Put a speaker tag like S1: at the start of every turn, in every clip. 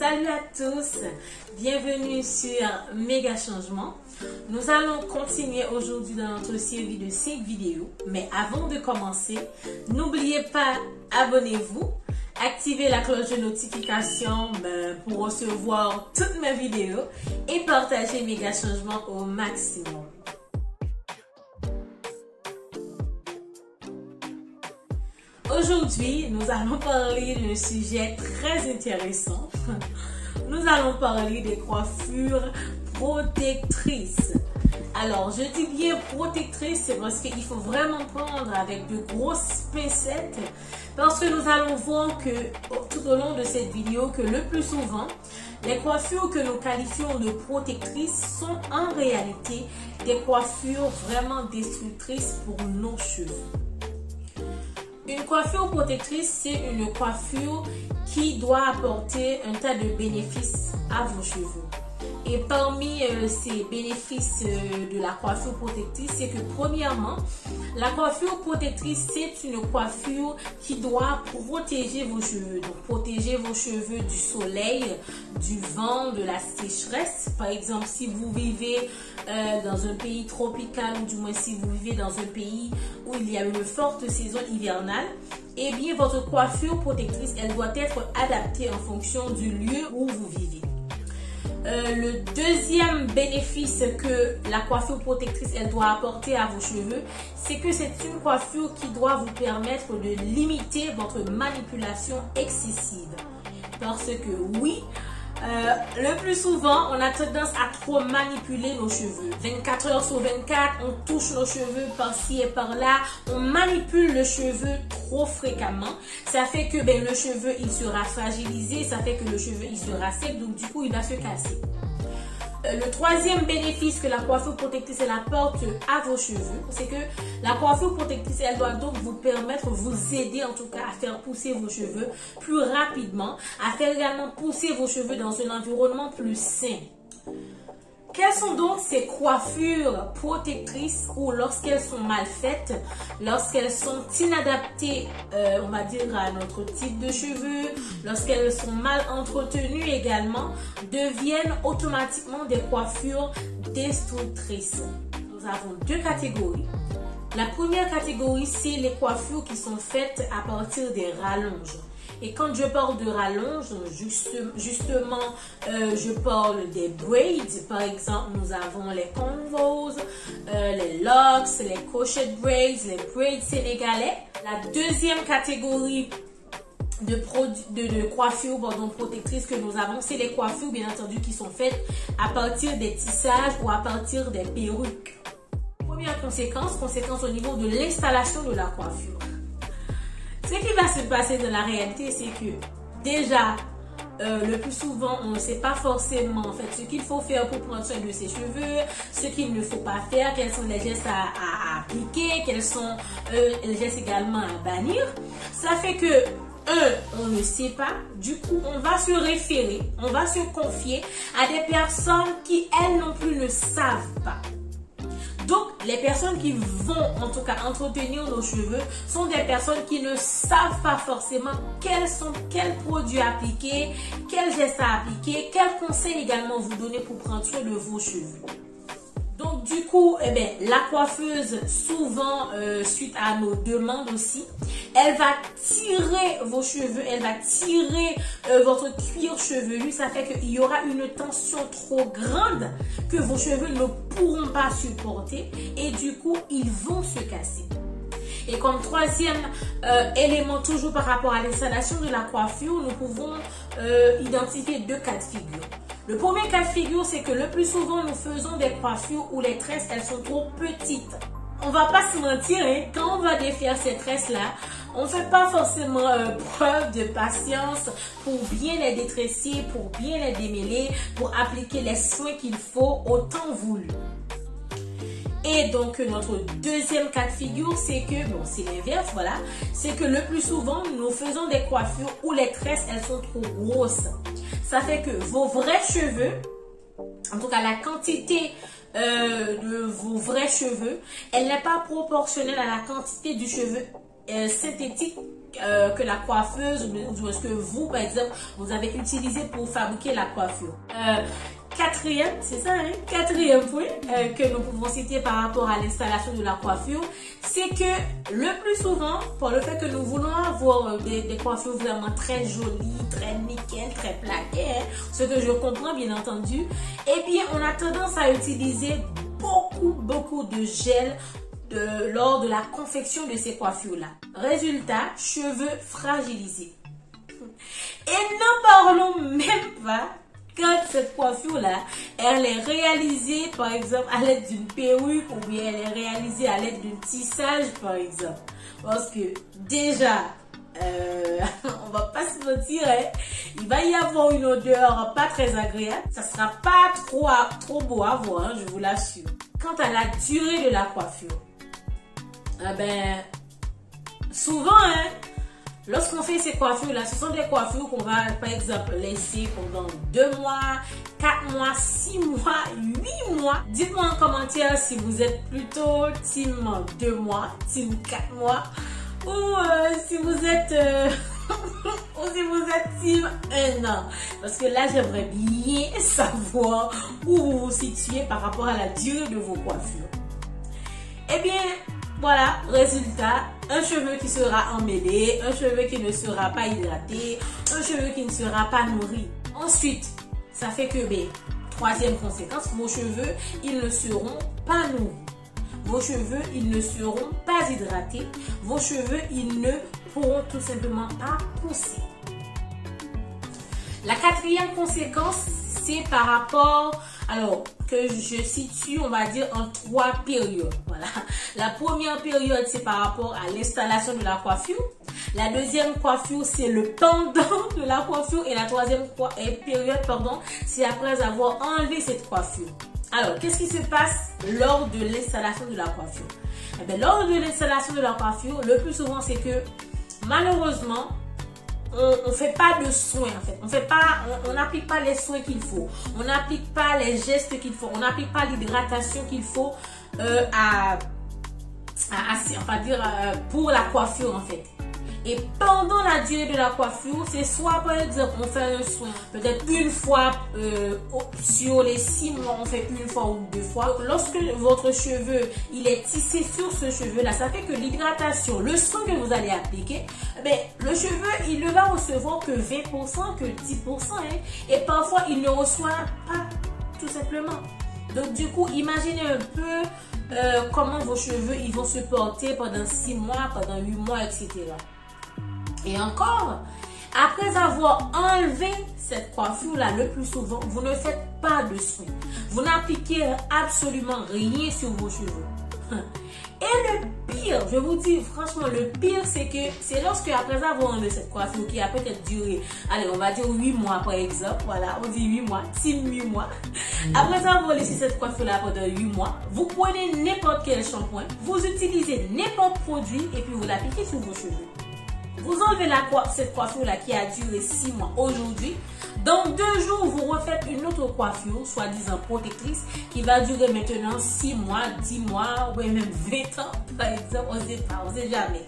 S1: Salut à tous, bienvenue sur Méga Changement. Nous allons continuer aujourd'hui dans notre série de 5 vidéos. Mais avant de commencer, n'oubliez pas, abonnez-vous, activez la cloche de notification pour recevoir toutes mes vidéos et partagez Méga Changement au maximum. Aujourd'hui, nous allons parler d'un sujet très intéressant. Nous allons parler des coiffures protectrices. Alors, je dis bien protectrices parce qu'il faut vraiment prendre avec de grosses pincettes parce que nous allons voir que tout au long de cette vidéo que le plus souvent, les coiffures que nous qualifions de protectrices sont en réalité des coiffures vraiment destructrices pour nos cheveux. Une coiffure protectrice, c'est une coiffure qui doit apporter un tas de bénéfices à vos cheveux. Et parmi ces bénéfices de la coiffure protectrice, c'est que premièrement, la coiffure protectrice, c'est une coiffure qui doit protéger vos cheveux. Donc, protéger vos cheveux du soleil, du vent, de la sécheresse. Par exemple, si vous vivez dans un pays tropical ou du moins si vous vivez dans un pays où il y a une forte saison hivernale, eh bien, votre coiffure protectrice, elle doit être adaptée en fonction du lieu où vous vivez. Le deuxième bénéfice que la coiffure protectrice elle doit apporter à vos cheveux, c'est que c'est une coiffure qui doit vous permettre de limiter votre manipulation excessive. Parce que oui, le plus souvent, on a tendance à trop manipuler nos cheveux. 24 heures sur 24, on touche nos cheveux par-ci et par-là. On manipule le cheveu trop fréquemment. Ça fait que le cheveu, il sera fragilisé. Ça fait que le cheveu, il sera sec. Donc, du coup, il va se casser. Le troisième bénéfice que la coiffure protectrice elle apporte à vos cheveux, c'est que la coiffure protectrice elle doit donc vous permettre, vous aider en tout cas à faire pousser vos cheveux plus rapidement, à faire également pousser vos cheveux dans un environnement plus sain. Quelles sont donc ces coiffures protectrices ou lorsqu'elles sont mal faites, lorsqu'elles sont inadaptées, on va dire, à notre type de cheveux, lorsqu'elles sont mal entretenues également, deviennent automatiquement des coiffures destructrices. Nous avons deux catégories. La première catégorie, c'est les coiffures qui sont faites à partir des rallonges. Et quand je parle de rallonge, justement, je parle des braids. Par exemple, nous avons les cornrows, les locks, les crochet braids, les braids sénégalais. La deuxième catégorie de coiffures protectrices que nous avons, c'est les coiffures, bien entendu, qui sont faites à partir des tissages ou à partir des perruques. Première conséquence au niveau de l'installation de la coiffure. Ce qui va se passer dans la réalité, c'est que déjà, le plus souvent, on ne sait pas forcément en fait ce qu'il faut faire pour prendre soin de ses cheveux, ce qu'il ne faut pas faire, quels sont les gestes à appliquer, quels sont les gestes également à bannir. Ça fait que, on ne sait pas, du coup, on va se référer, on va se confier à des personnes qui, elles non plus, ne savent pas. Donc, les personnes qui vont, en tout cas, entretenir nos cheveux sont des personnes qui ne savent pas forcément quels produits appliquer, quels gestes à appliquer, quels conseils également vous donner pour prendre soin de vos cheveux. Donc, du coup, la coiffeuse, souvent, suite à nos demandes aussi, elle va tirer vos cheveux, elle va tirer votre cuir chevelu. Ça fait qu'il y aura une tension trop grande que vos cheveux ne pourront pas supporter et du coup, ils vont se casser. Et comme troisième élément, toujours par rapport à l'installation de la coiffure, nous pouvons identifier deux cas de figure. Le premier cas de figure, c'est que le plus souvent, nous faisons des coiffures où les tresses, elles sont trop petites. On va pas se mentir, hein, quand on va défaire ces tresses-là, on ne fait pas forcément preuve de patience pour bien les détresser, pour bien les démêler, pour appliquer les soins qu'il faut au temps voulu. Et donc, notre deuxième cas de figure, c'est que, c'est l'inverse, voilà. C'est que le plus souvent, nous faisons des coiffures où les tresses, elles sont trop grosses. Ça fait que vos vrais cheveux, en tout cas la quantité de vos vrais cheveux, elle n'est pas proportionnelle à la quantité du cheveu synthétique que la coiffeuse ou ce que vous, par exemple, vous avez utilisé pour fabriquer la coiffure. Quatrième, c'est ça, hein? Quatrième point que nous pouvons citer par rapport à l'installation de la coiffure, c'est que le plus souvent, pour le fait que nous voulons avoir des coiffures vraiment très jolies, très nickel, très plaquées, hein, ce que je comprends bien entendu, eh bien, on a tendance à utiliser beaucoup de gel lors de la confection de ces coiffures-là. Résultat, cheveux fragilisés. Et n'en parlons même pas quand cette coiffure-là, elle est réalisée, par exemple, à l'aide d'une perruque ou bien elle est réalisée à l'aide d'un tissage, par exemple. Parce que déjà, on va pas se mentir, hein, il va y avoir une odeur pas très agréable. Ça sera pas trop beau à voir, hein, je vous l'assure. Quant à la durée de la coiffure, souvent, hein, lorsqu'on fait ces coiffures-là, ce sont des coiffures qu'on va, par exemple, laisser pendant 2 mois, 4 mois, 6 mois, 8 mois. Dites-moi en commentaire si vous êtes plutôt team 2 mois, team 4 mois, ou si vous êtes team 1 an. Parce que là, j'aimerais bien savoir où vous vous situez par rapport à la durée de vos coiffures. Eh bien, voilà, résultat, un cheveu qui sera emmêlé, un cheveu qui ne sera pas hydraté, un cheveu qui ne sera pas nourri. Ensuite, ça fait que, troisième conséquence, vos cheveux, ils ne seront pas nourris. Vos cheveux, ils ne seront pas hydratés. Vos cheveux, ils ne pourront tout simplement pas pousser. La quatrième conséquence, c'est par rapport, alors, que je situe, on va dire, en 3 périodes. Voilà. La première période, c'est par rapport à l'installation de la coiffure. La deuxième coiffure, c'est le pendant de la coiffure. Et la troisième période, c'est après avoir enlevé cette coiffure. Alors, qu'est-ce qui se passe lors de l'installation de la coiffure? Eh bien, lors de l'installation de la coiffure, le plus souvent, c'est que, malheureusement, on ne fait pas de soins en fait. On n'applique pas les soins qu'il faut. On n'applique pas les gestes qu'il faut. On n'applique pas l'hydratation qu'il faut pour la coiffure en fait. Et pendant la durée de la coiffure, c'est soit par exemple on fait un soin peut-être une fois sur les 6 mois, on fait une fois ou 2 fois. Lorsque votre cheveu il est tissé sur ce cheveu là, ça fait que l'hydratation, le soin que vous allez appliquer, le cheveu il ne va recevoir que 20%, que 10%, hein, et parfois il ne reçoit pas tout simplement. Donc du coup, imaginez un peu comment vos cheveux ils vont se porter pendant 6 mois, pendant 8 mois, etc. Et encore, après avoir enlevé cette coiffure-là, le plus souvent, vous ne faites pas de soins. Vous n'appliquez absolument rien sur vos cheveux. Et le pire, je vous dis franchement, le pire, c'est que c'est lorsque après avoir enlevé cette coiffure qui a peut-être duré, allez, on va dire 8 mois par exemple, voilà, on dit 8 mois, 8 mois. Après avoir laissé cette coiffure-là pendant 8 mois, vous prenez n'importe quel shampoing, vous utilisez n'importe quel produit et puis vous l'appliquez sur vos cheveux. Vous enlevez cette coiffure-là qui a duré 6 mois aujourd'hui. Dans 2 jours, vous refaites une autre coiffure, soi-disant protectrice, qui va durer maintenant 6 mois, 10 mois, ou même 20 ans, par exemple. On ne sait pas, on ne sait jamais.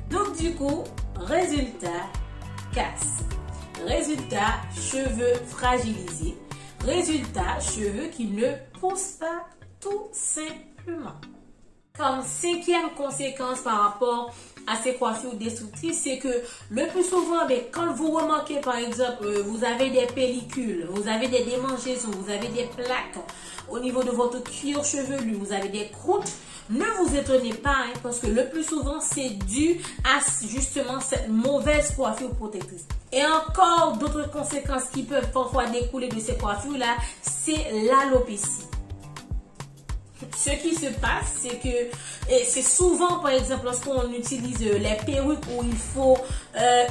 S1: Donc, du coup, résultat, casse. Résultat, cheveux fragilisés. Résultat, cheveux qui ne poussent pas tout simplement. Comme 5e conséquence par rapport à ces coiffures destructrices, c'est que le plus souvent, quand vous remarquez par exemple, vous avez des pellicules, vous avez des démangeaisons, vous avez des plaques au niveau de votre cuir chevelu, vous avez des croûtes, ne vous étonnez pas, hein, parce que le plus souvent, c'est dû à justement cette mauvaise coiffure protectrice. Et encore d'autres conséquences qui peuvent parfois découler de ces coiffures-là, c'est l'alopécie. Ce qui se passe, c'est que c'est souvent, par exemple, lorsqu'on utilise les perruques où il faut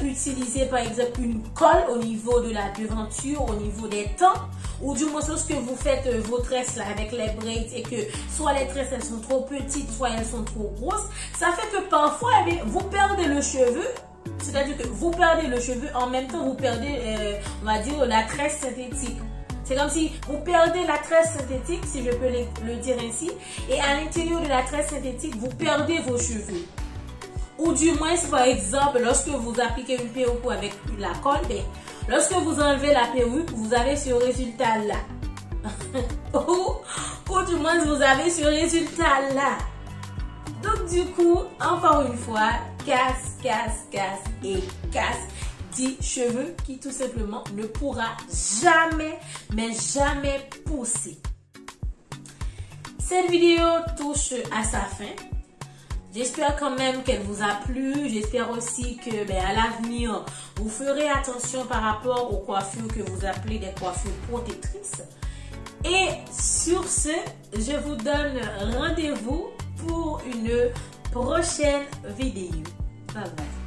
S1: utiliser, par exemple, une colle au niveau de la devanture, au niveau des temps, ou du moins lorsque vous faites vos tresses là avec les braids et que soit les tresses elles sont trop petites, soit elles sont trop grosses, ça fait que parfois vous perdez le cheveu. C'est-à-dire que vous perdez le cheveu, en même temps vous perdez, on va dire, la tresse synthétique. C'est comme si vous perdez la tresse synthétique, si je peux le dire ainsi, et à l'intérieur de la tresse synthétique, vous perdez vos cheveux. Ou du moins, par exemple, lorsque vous appliquez une perruque avec la colle, lorsque vous enlevez la perruque, vous avez ce résultat-là. ou du moins, vous avez ce résultat-là. Donc du coup, encore une fois, casse et casse des cheveux qui tout simplement ne pourra jamais, mais jamais pousser. Cette vidéo touche à sa fin. J'espère quand même qu'elle vous a plu. J'espère aussi que à l'avenir, vous ferez attention par rapport aux coiffures que vous appelez des coiffures protectrices. Et sur ce, je vous donne rendez-vous pour une prochaine vidéo. Bye bye.